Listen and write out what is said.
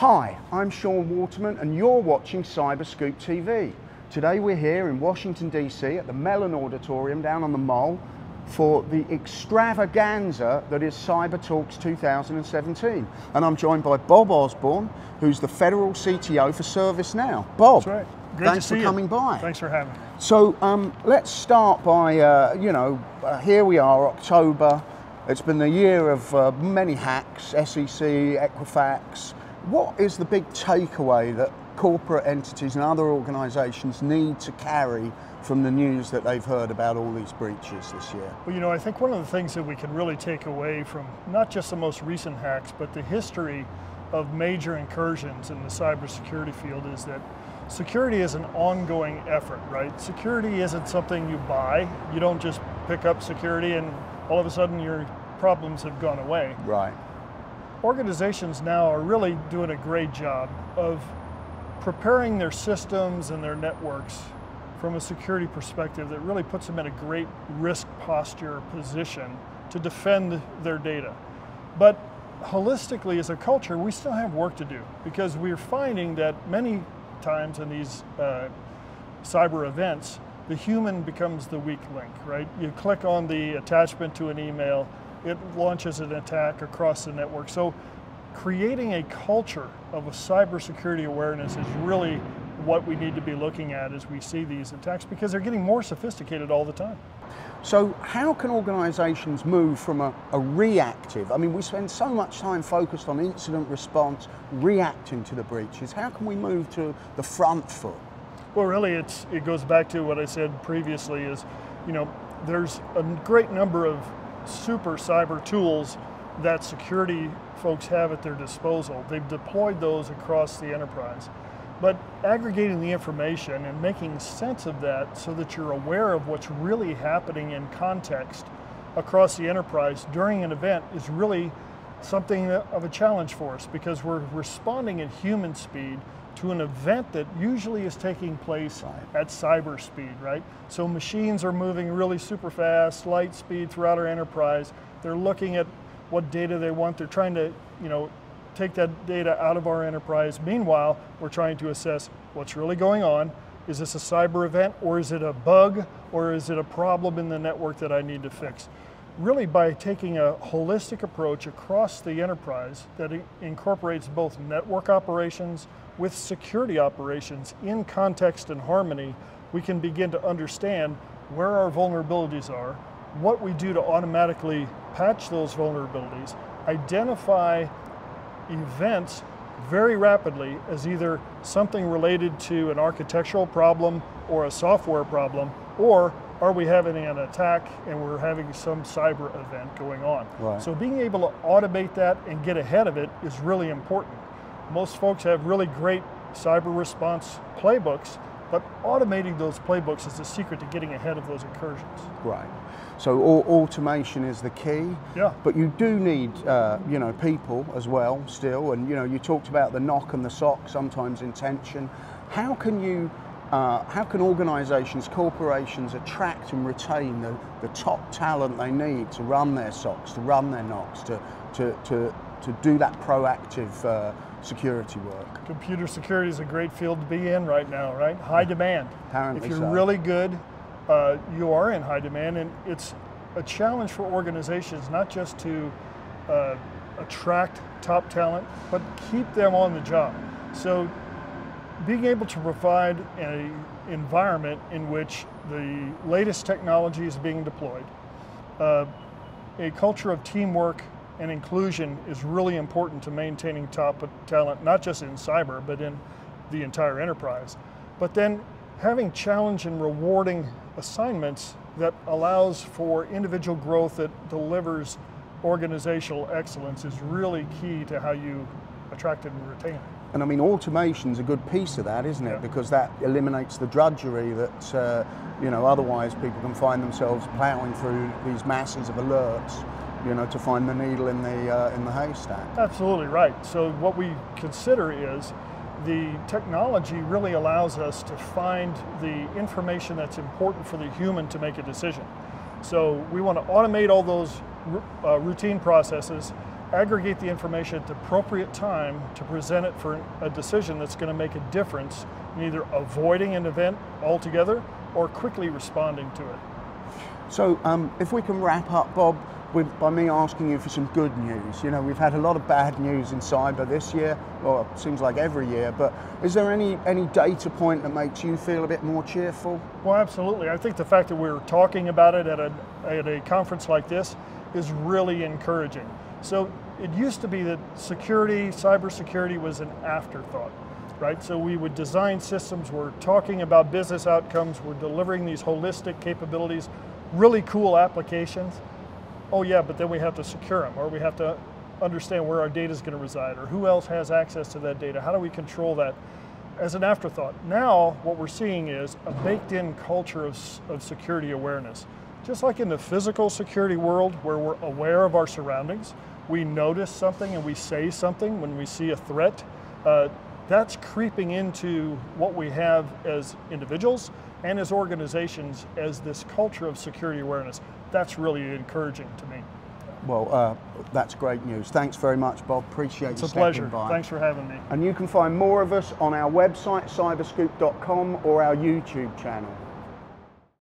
Hi, I'm Shaun Waterman and you're watching CyberScoop TV. Today we're here in Washington DC at the Mellon Auditorium down on the Mall for the extravaganza that is CyberTalks 2017. And I'm joined by Bob Osborn, who's the Federal CTO for ServiceNow. Bob, that's right. Great thanks to see for coming by. Thanks for having me. So let's start by, here we are, October. It's been a year of many hacks, SEC, Equifax. What is the big takeaway that corporate entities and other organizations need to carry from the news that they've heard about all these breaches this year? Well, I think one of the things that we can really take away from not just the most recent hacks, but the history of major incursions in the cybersecurity field is that security is an ongoing effort, right? Security isn't something you buy. You don't just pick up security and all of a sudden your problems have gone away. Right. Organizations now are really doing a great job of preparing their systems and their networks from a security perspective that really puts them in a great risk posture position to defend their data. But holistically as a culture, we still have work to do because we're finding that many times in these cyber events, the human becomes the weak link, right? You click on the attachment to an email, it launches an attack across the network. So creating a culture of a cybersecurity awareness is really what we need to be looking at as we see these attacks because they're getting more sophisticated all the time. So how can organizations move from a reactive, I mean, we spend so much time focused on incident response, reacting to the breaches. How can we move to the front foot? Well, really, it goes back to what I said previously is, there's a great number of super cyber tools that security folks have at their disposal. They've deployed those across the enterprise. But aggregating the information and making sense of that so that you're aware of what's really happening in context across the enterprise during an event is really something of a challenge for us because we're responding at human speed to an event that usually is taking place at cyber speed, right? So machines are moving really super fast, light speed throughout our enterprise. They're looking at what data they want. They're trying to, take that data out of our enterprise. Meanwhile, we're trying to assess what's really going on. Is this a cyber event or is it a bug or is it a problem in the network that I need to fix? Really by taking a holistic approach across the enterprise that incorporates both network operations with security operations in context and harmony, we can begin to understand where our vulnerabilities are, what we do to automatically patch those vulnerabilities, identify events very rapidly as either something related to an architectural problem or a software problem, or are we having an attack and we're having some cyber event going on. Right. So being able to automate that and get ahead of it is really important. Most folks have really great cyber response playbooks, but automating those playbooks is the secret to getting ahead of those incursions. Right. So automation is the key. Yeah. But you do need, people as well still. And you talked about the knock and the sock, sometimes intention. How can organizations, corporations attract and retain the top talent they need to run their SOCs, to run their knocks, to do that proactive security work? Computer security is a great field to be in right now, right? High demand. Apparently if you're so. really good, you are in high demand, and it's a challenge for organizations not just to attract top talent, but keep them on the job. So being able to provide an environment in which the latest technology is being deployed, a culture of teamwork and inclusion is really important to maintaining top talent, not just in cyber, but in the entire enterprise. But then having challenge and rewarding assignments that allows for individual growth that delivers organizational excellence is really key to how you attract and retain. And I mean, automation's a good piece of that, isn't it? Yeah. Because that eliminates the drudgery that, otherwise people can find themselves plowing through these masses of alerts, to find the needle in the haystack. Absolutely right. So what we consider is the technology really allows us to find the information that's important for the human to make a decision. So we want to automate all those routine processes aggregate the information at the appropriate time to present it for a decision that's going to make a difference in either avoiding an event altogether or quickly responding to it. So if we can wrap up, Bob, by me asking you for some good news. You know, we've had a lot of bad news in cyber this year, or it seems like every year, but is there any data point that makes you feel a bit more cheerful? Well, absolutely. I think the fact that we're talking about it at a conference like this is really encouraging. So it used to be that cybersecurity was an afterthought, right? So we would design systems, we're talking about business outcomes, we're delivering these holistic capabilities, really cool applications. Oh yeah, but then we have to secure them, or we have to understand where our data is going to reside, or who else has access to that data. How do we control that? As an afterthought. Now, what we're seeing is a baked-in culture of security awareness. Just like in the physical security world, where we're aware of our surroundings, we notice something and we say something when we see a threat, that's creeping into what we have as individuals and as organizations as this culture of security awareness. That's really encouraging to me. Well, that's great news. Thanks very much, Bob. Appreciate you stepping by. It's a pleasure. Thanks for having me. And you can find more of us on our website, cyberscoop.com, or our YouTube channel.